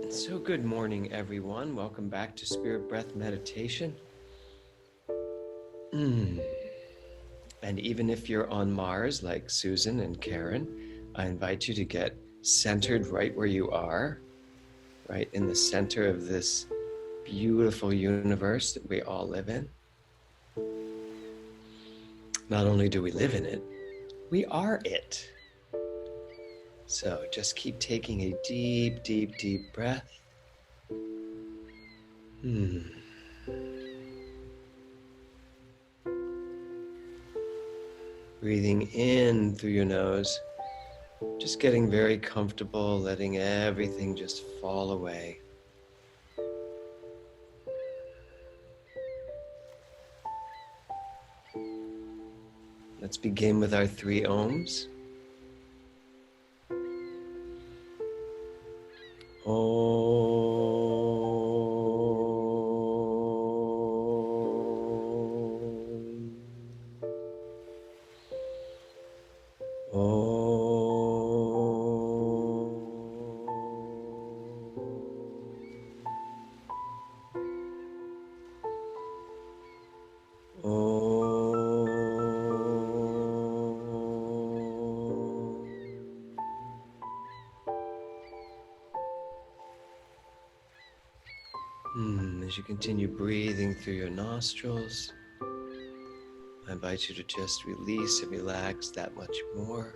So good morning, everyone. Welcome back to Spirit Breath Meditation. And even if you're on Mars, like Susan and Karen, I invite you to get centered right where you are, right in the center of this beautiful universe that we all live in. Not only do we live in it, we are it. So just keep taking a deep, deep, deep breath. Breathing in through your nose, just getting very comfortable, letting everything just fall away. Let's begin with our 3 ohms. As you continue breathing through your nostrils, I invite you to just release and relax that much more.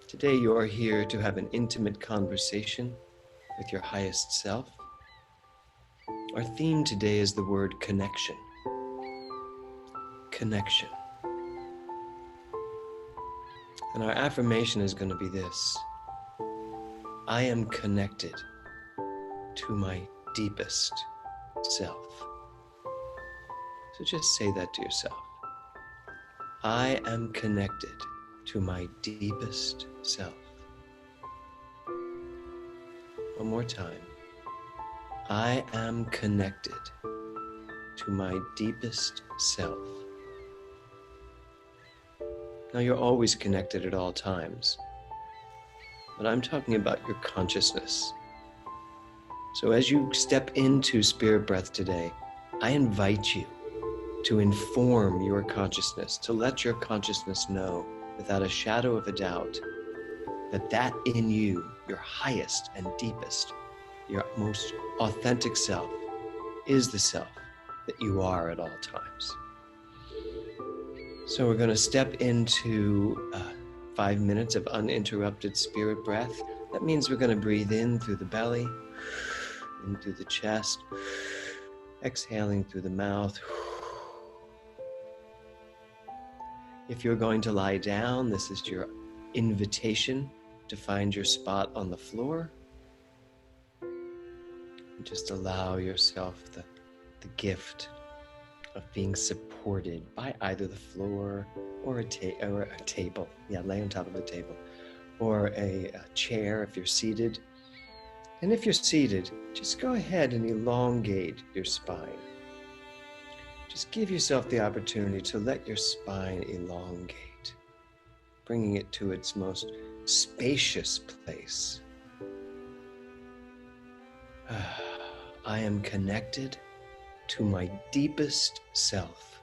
Today you are here to have an intimate conversation with your highest self. Our theme today is the word connection. Connection. And our affirmation is going to be this: I am connected to my deepest self. So just say that to yourself. I am connected to my deepest self. One more time. I am connected to my deepest self. Now, you're always connected at all times, but I'm talking about your consciousness. So as you step into Spirit Breath today, I invite you to inform your consciousness, to let your consciousness know without a shadow of a doubt that in you, your highest and deepest, your most authentic self, is the self that you are at all times. So we're going to step into 5 minutes of uninterrupted spirit breath. That means we're going to breathe in through the belly, in through the chest, exhaling through the mouth. If you're going to lie down, this is your invitation to find your spot on the floor. And just allow yourself the gift of being supported by either the floor or a table. Yeah, lay on top of a table. Or a chair if you're seated. And if you're seated, just go ahead and elongate your spine. Just give yourself the opportunity to let your spine elongate, bringing it to its most spacious place. I am connected to my deepest self.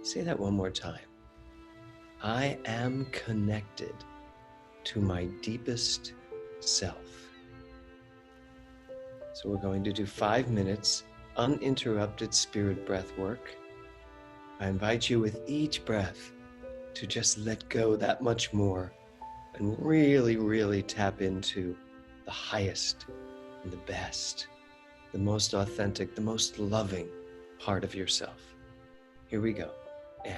Say that one more time. I am connected to my deepest self. So we're going to do 5 minutes uninterrupted spirit breath work. I invite you with each breath to just let go that much more and really, really tap into the highest and the best, the most authentic, the most loving part of yourself. Here we go. And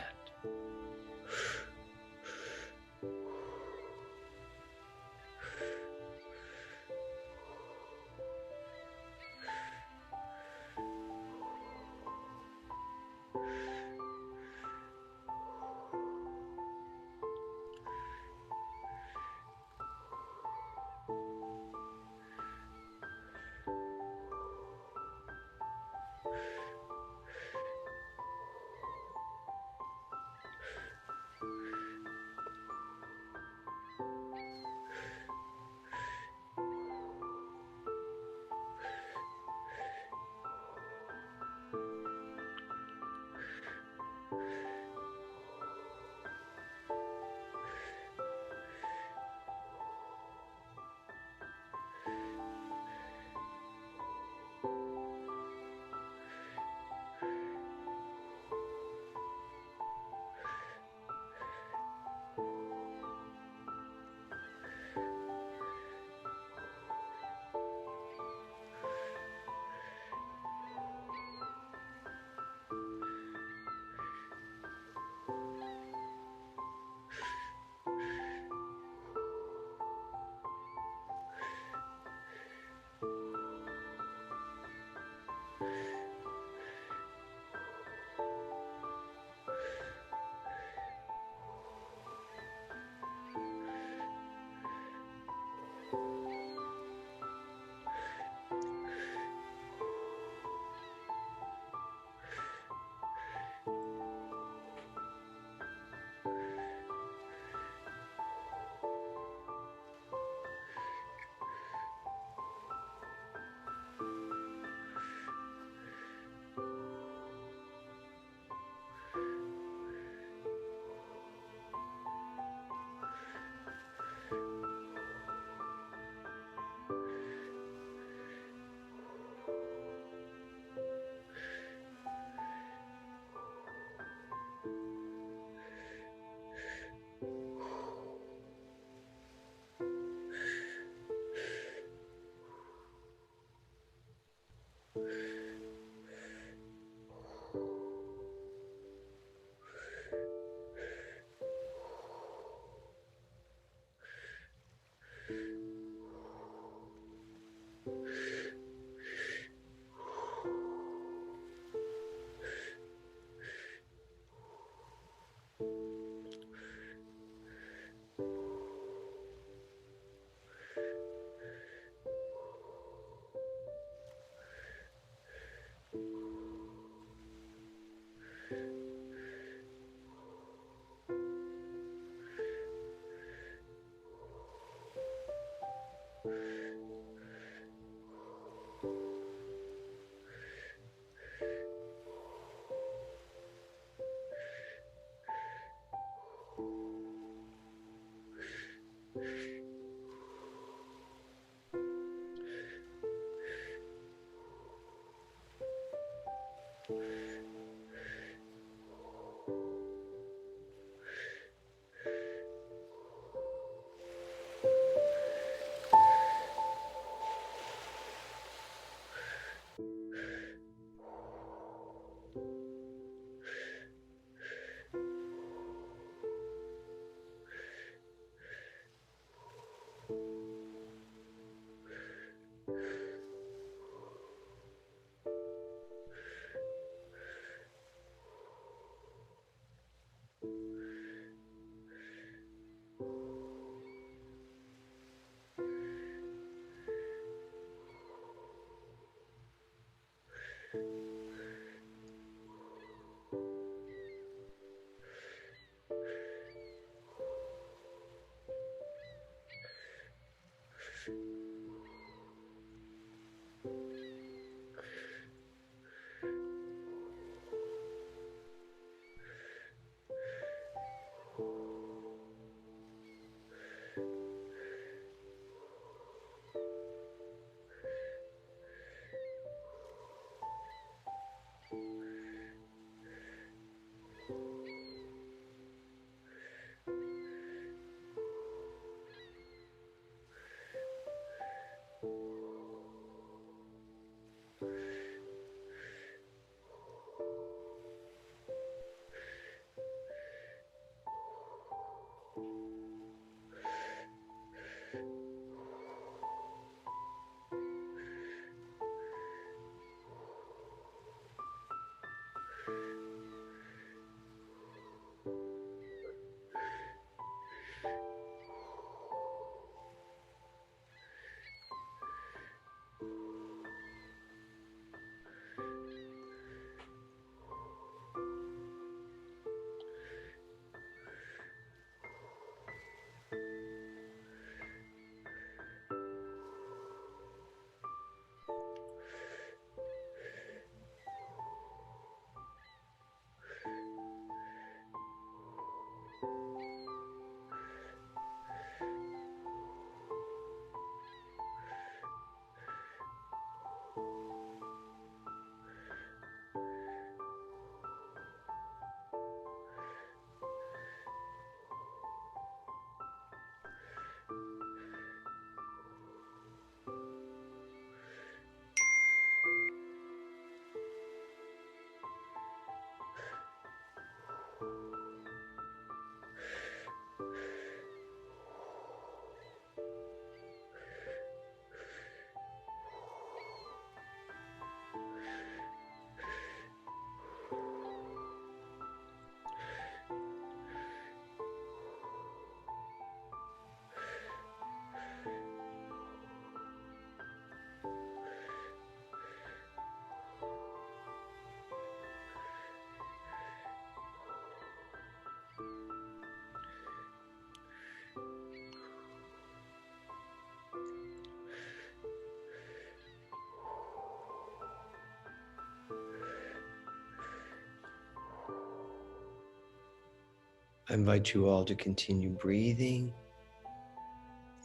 I invite you all to continue breathing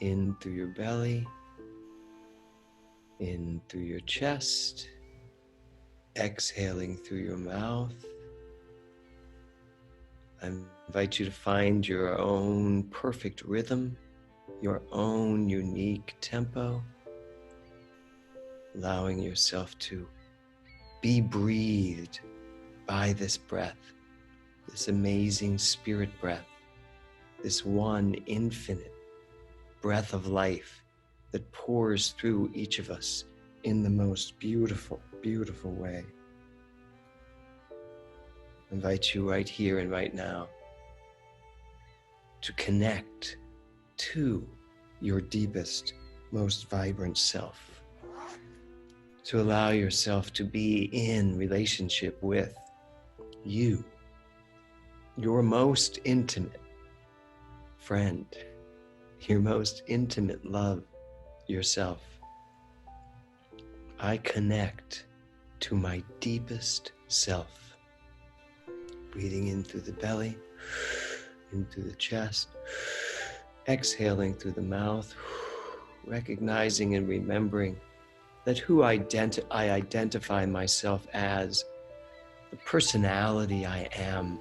in through your belly, in through your chest, exhaling through your mouth. I invite you to find your own perfect rhythm, your own unique tempo, allowing yourself to be breathed by this breath, this amazing spirit breath, this one infinite breath of life that pours through each of us in the most beautiful, beautiful way. I invite you right here and right now to connect to your deepest, most vibrant self, to allow yourself to be in relationship with you, your most intimate friend, your most intimate love, yourself. I connect to my deepest self, breathing in through the belly, in through the chest, exhaling through the mouth, recognizing and remembering that who I identify myself as, the personality I am,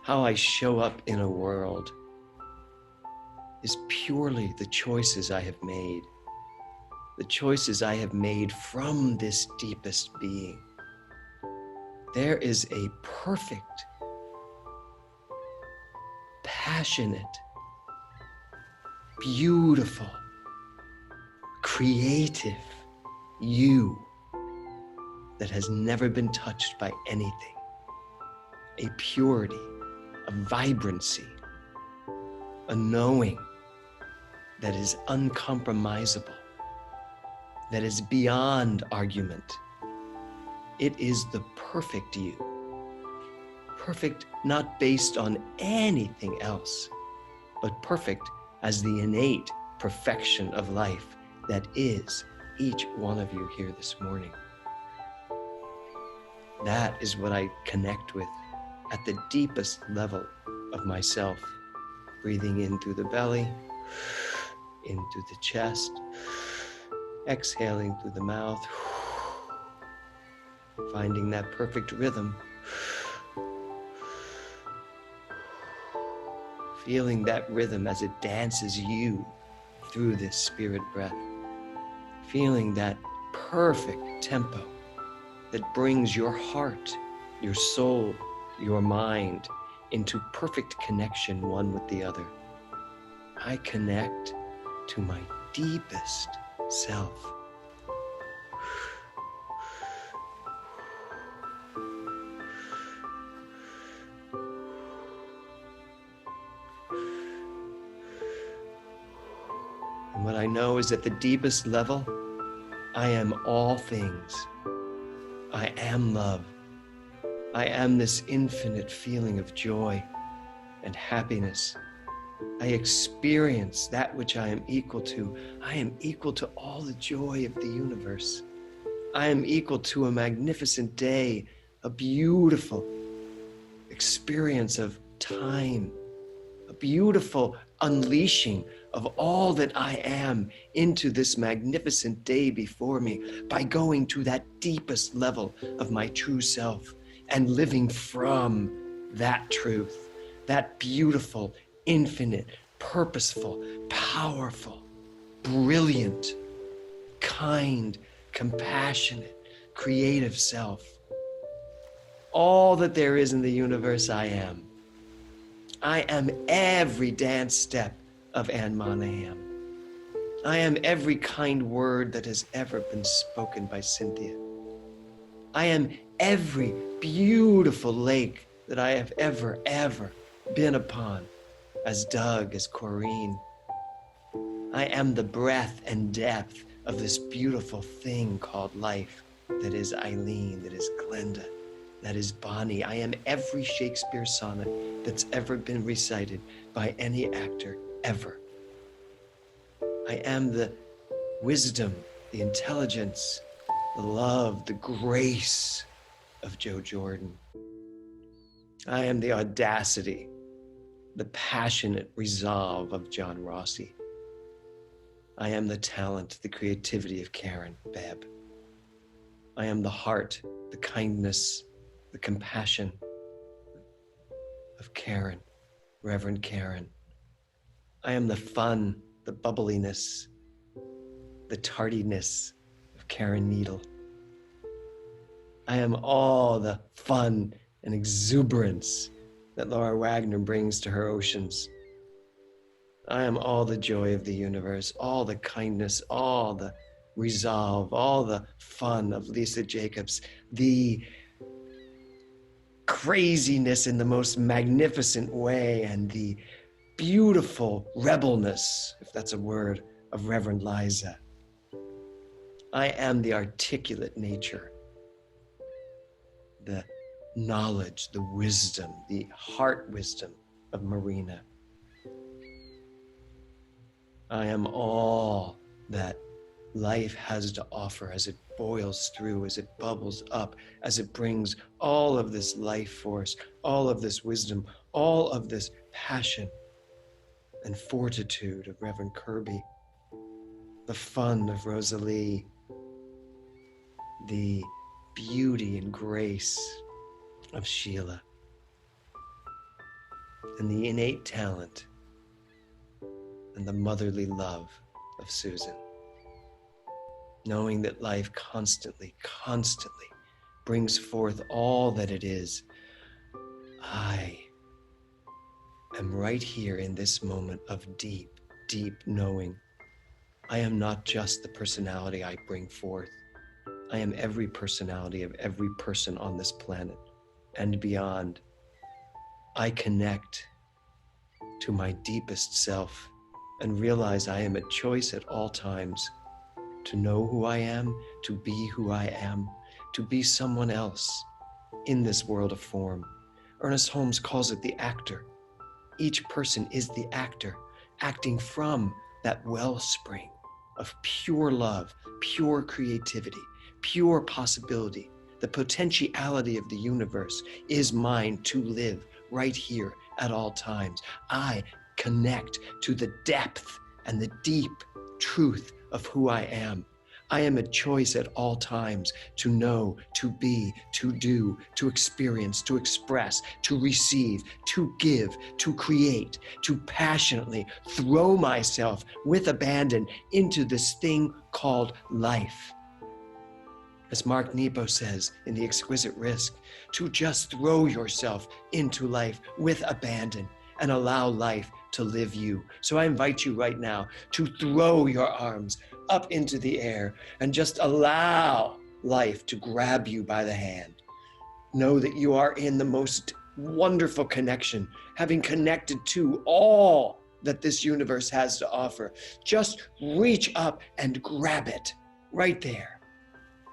how I show up in a world, is purely the choices I have made, the choices I have made from this deepest being. There is a perfect, passionate, beautiful, creative you that has never been touched by anything. A purity, a vibrancy, a knowing that is uncompromisable, that is beyond argument. It is the perfect you. Perfect not based on anything else, but perfect as the innate perfection of life that is each one of you here this morning. That is what I connect with at the deepest level of myself, breathing in through the belly, in through the chest, exhaling through the mouth, finding that perfect rhythm, feeling that rhythm as it dances you through this spirit breath, feeling that perfect tempo that brings your heart, your soul, your mind into perfect connection one with the other. I connect to my deepest self. And what I know is at the deepest level, I am all things. I am love. I am this infinite feeling of joy and happiness. I experience that which I am equal to. I am equal to all the joy of the universe. I am equal to a magnificent day, a beautiful experience of time, a beautiful unleashing of all that I am into this magnificent day before me by going to that deepest level of my true self and living from that truth, that beautiful, infinite, purposeful, powerful, brilliant, kind, compassionate, creative self. All that there is in the universe, I am. I am every dance step of Anne Monahan. I am every kind word that has ever been spoken by Cynthia. I am every beautiful lake that I have ever been upon, as Doug, as Corrine. I am the breadth and depth of this beautiful thing called life that is Eileen, that is Glenda, that is Bonnie. I am every Shakespeare sonnet that's ever been recited by any actor ever. I am the wisdom, the intelligence, the love, the grace of Joe Jordan. I am the audacity, the passionate resolve of John Rossi. I am the talent, the creativity of Karen Babb. I am the heart, the kindness, the compassion of Karen, Reverend Karen. I am the fun, the bubbliness, the tardiness of Karen Needle. I am all the fun and exuberance that Laura Wagner brings to her oceans. I am all the joy of the universe, all the kindness, all the resolve, all the fun of Lisa Jacobs, the craziness in the most magnificent way, and the beautiful rebelness, if that's a word, of Reverend Liza. I am the articulate nature, the knowledge, the wisdom, the heart wisdom of Marina. I am all that life has to offer as it boils through, as it bubbles up, as it brings all of this life force, all of this wisdom, all of this passion and fortitude of Reverend Kirby, the fun of Rosalie, the beauty and grace of Sheila, and the innate talent and the motherly love of Susan. Knowing that life constantly brings forth all that it is, I am right here in this moment of deep knowing. I am not just the personality I bring forth. I am every personality of every person on this planet and beyond. I connect to my deepest self and realize I am a choice at all times to know who I am, to be who I am, to be someone else in this world of form. Ernest Holmes calls it the actor. Each person is the actor, acting from that wellspring of pure love, pure creativity, pure possibility. The potentiality of the universe is mine to live right here at all times. I connect to the depth and the deep truth of who I am. I am a choice at all times to know, to be, to do, to experience, to express, to receive, to give, to create, to passionately throw myself with abandon into this thing called life. As Mark Nepo says in The Exquisite Risk, to just throw yourself into life with abandon and allow life to live you. So I invite you right now to throw your arms up into the air and just allow life to grab you by the hand. Know that you are in the most wonderful connection, having connected to all that this universe has to offer. Just reach up and grab it right there.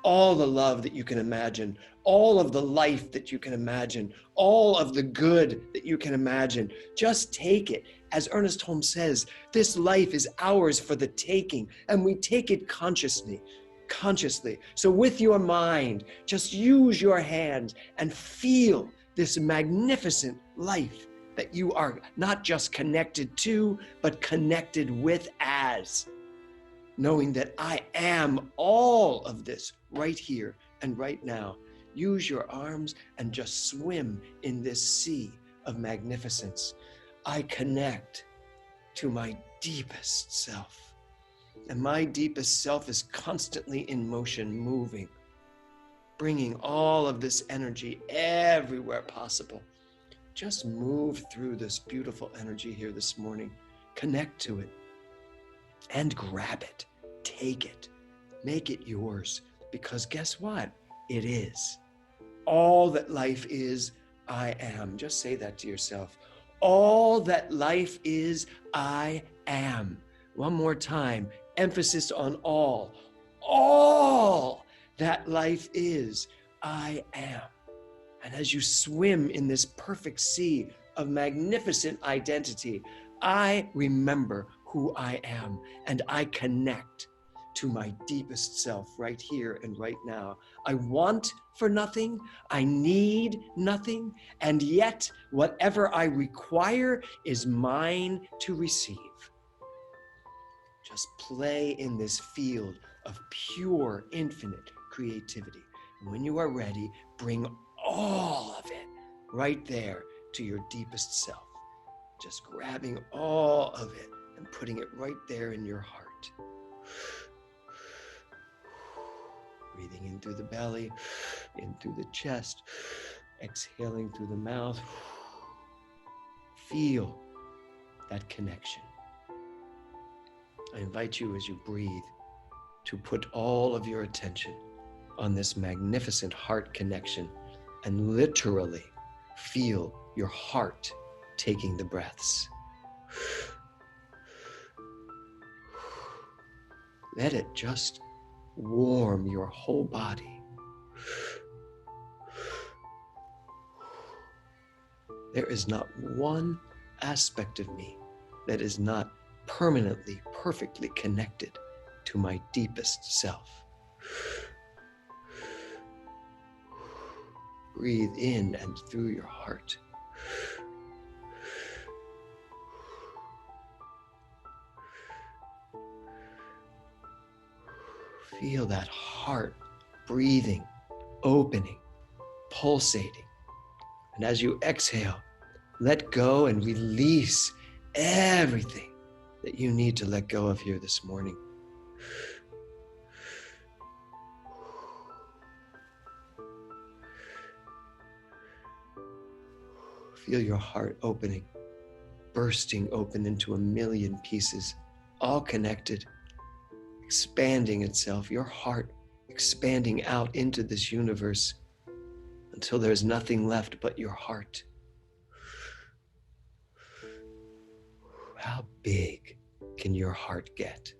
All the love that you can imagine, all of the life that you can imagine, all of the good that you can imagine. Just take it. As Ernest Holmes says, this life is ours for the taking, and we take it consciously. So with your mind, just use your hands and feel this magnificent life that you are not just connected to, but connected with as. Knowing that I am all of this right here and right now. Use your arms and just swim in this sea of magnificence. I connect to my deepest self. And my deepest self is constantly in motion, moving, bringing all of this energy everywhere possible. Just move through this beautiful energy here this morning. Connect to it and grab it. Take it, make it yours, because guess what? It is. All that life is, I am. Just say that to yourself. All that life is, I am. One more time, emphasis on all. All that life is, I am. And as you swim in this perfect sea of magnificent identity, I remember who I am, and I connect to my deepest self right here and right now. I want for nothing, I need nothing, and yet whatever I require is mine to receive. Just play in this field of pure, infinite creativity. And when you are ready, bring all of it right there to your deepest self. Just grabbing all of it and putting it right there in your heart. Breathing in through the belly, in through the chest, exhaling through the mouth. Feel that connection. I invite you as you breathe to put all of your attention on this magnificent heart connection and literally feel your heart taking the breaths. Let it just warm your whole body. There is not one aspect of me that is not permanently, perfectly connected to my deepest self. Breathe in and through your heart. Feel that heart breathing, opening, pulsating. And as you exhale, let go and release everything that you need to let go of here this morning. Feel your heart opening, bursting open into a million pieces, all connected, expanding itself, your heart expanding out into this universe until there's nothing left but your heart. How big can your heart get?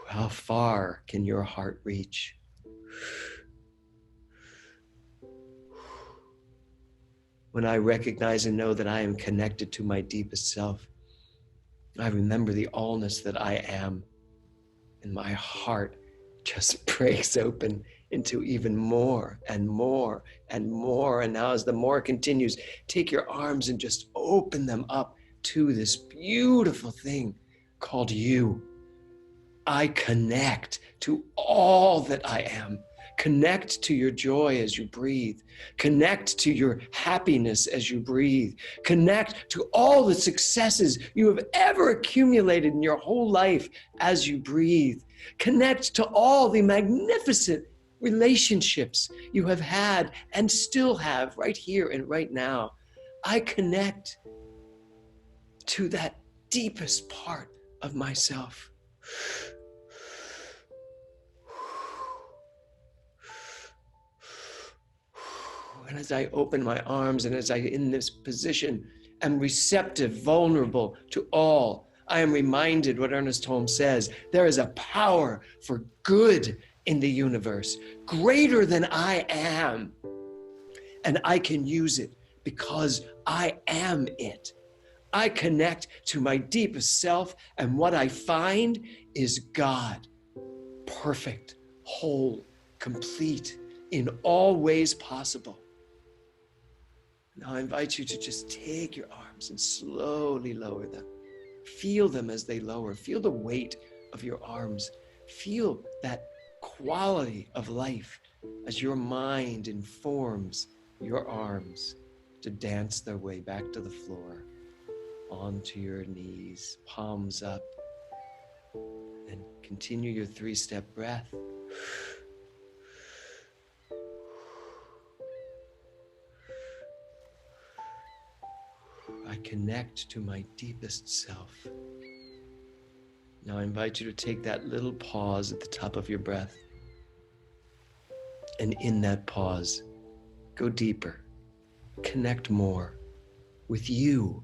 How far can your heart reach? When I recognize and know that I am connected to my deepest self, I remember the allness that I am, and my heart just breaks open into even more and more and more. And now as the more continues, take your arms and just open them up to this beautiful thing called you. I connect to all that I am. Connect to your joy as you breathe. Connect to your happiness as you breathe. Connect to all the successes you have ever accumulated in your whole life as you breathe. Connect to all the magnificent relationships you have had and still have right here and right now. I connect to that deepest part of myself. And as I open my arms and as I, in this position, am receptive, vulnerable to all, I am reminded what Ernest Holmes says, there is a power for good in the universe, greater than I am. And I can use it because I am it. I connect to my deepest self, and what I find is God, perfect, whole, complete, in all ways possible. Now I invite you to just take your arms and slowly lower them. Feel them as they lower. Feel the weight of your arms. Feel that quality of life as your mind informs your arms to dance their way back to the floor, onto your knees, palms up. And continue your 3-step breath. I connect to my deepest self. Now I invite you to take that little pause at the top of your breath. And in that pause, go deeper, connect more with you.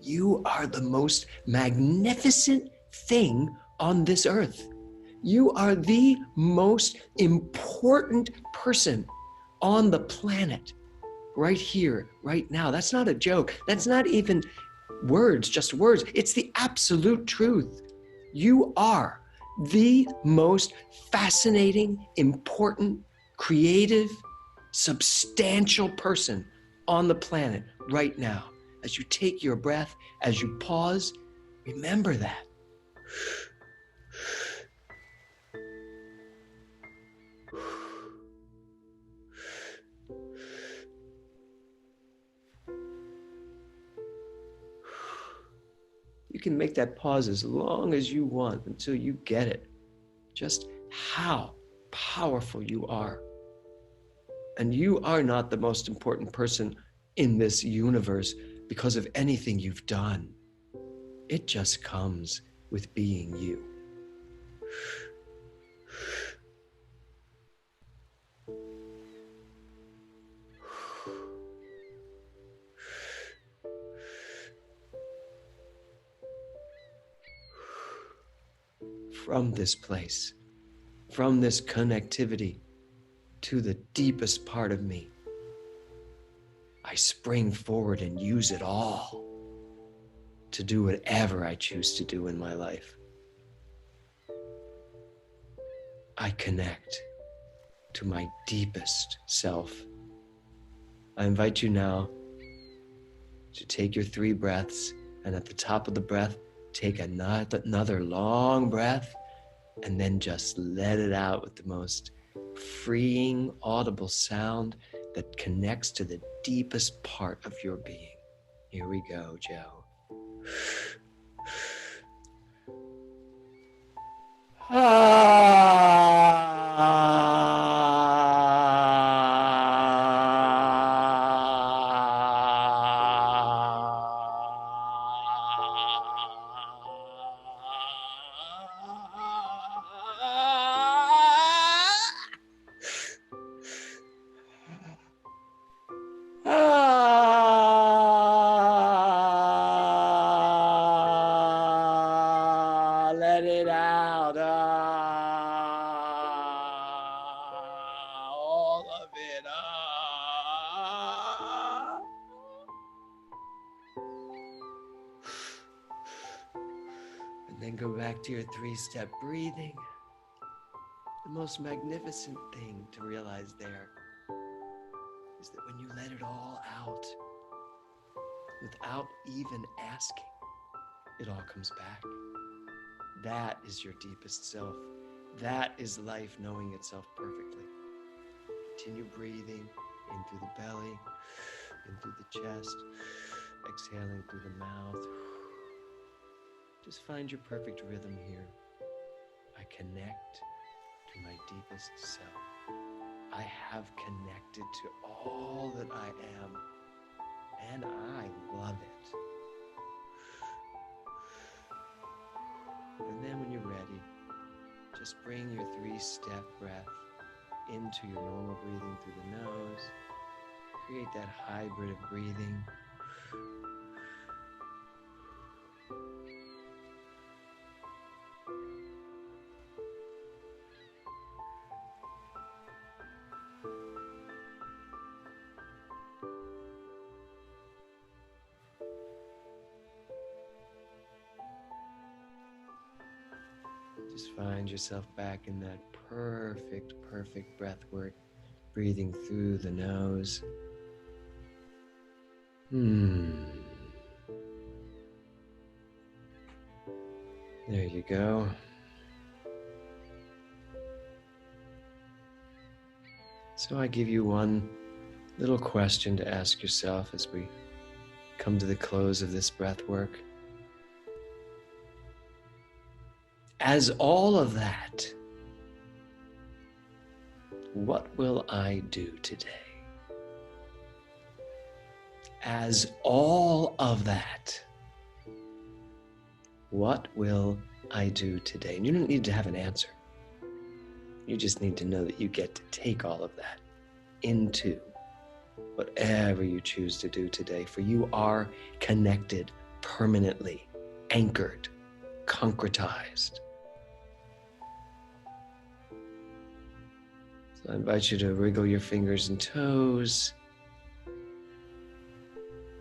You are the most magnificent thing on this earth. You are the most important person on the planet. Right here, right now. That's not a joke. That's not even words, just words. It's the absolute truth. You are the most fascinating, important, creative, substantial person on the planet right now. As you take your breath, as you pause, remember that. You can make that pause as long as you want until you get it. Just how powerful you are. And you are not the most important person in this universe because of anything you've done. It just comes with being you. From this place, from this connectivity to the deepest part of me, I spring forward and use it all to do whatever I choose to do in my life. I connect to my deepest self. I invite you now to take your 3 breaths, and at the top of the breath, take another long breath, and then just let it out with the most freeing, audible sound that connects to the deepest part of your being. Here we go, Joe. Let it out. All of it. And then go back to your 3-step breathing. The most magnificent thing to realize there is that when you let it all out, without even asking, it all comes back. That is your deepest self. That is life knowing itself perfectly. Continue breathing in through the belly, in through the chest, exhaling through the mouth. Just find your perfect rhythm here. I connect to my deepest self. I have connected to all that I am, and I love it. And then when you're ready, just bring your 3-step breath into your normal breathing through the nose. Create that hybrid of breathing. Just find yourself back in that perfect breath work, breathing through the nose. There you go. So I give you one little question to ask yourself as we come to the close of this breath work. As all of that, what will I do today? As all of that, what will I do today? And you don't need to have an answer. You just need to know that you get to take all of that into whatever you choose to do today, for you are connected permanently, anchored, concretized. So I invite you to wriggle your fingers and toes.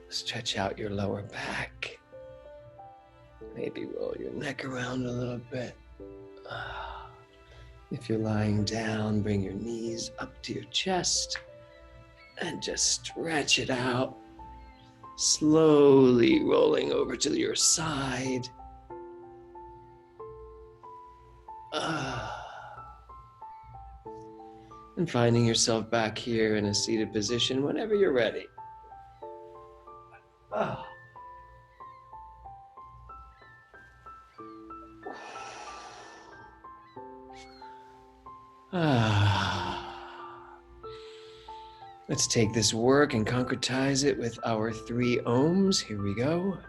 Stretch out your lower back. Maybe roll your neck around a little bit. If you're lying down, bring your knees up to your chest and just stretch it out, slowly rolling over to your side. And finding yourself back here in a seated position whenever you're ready. Let's take this work and concretize it with our 3 ohms. Here we go.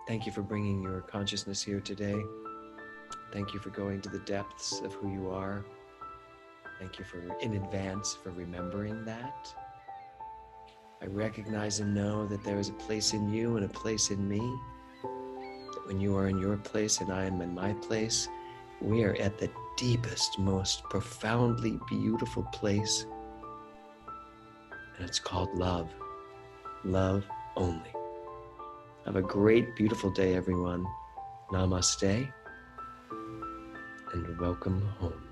Thank you for bringing your consciousness here today. Thank you for going to the depths of who you are. Thank you in advance for remembering that. I recognize and know that there is a place in you and a place in me. That when you are in your place and I am in my place, we are at the deepest, most profoundly beautiful place. And it's called love. Love only. Have a great, beautiful day, everyone. Namaste, and welcome home.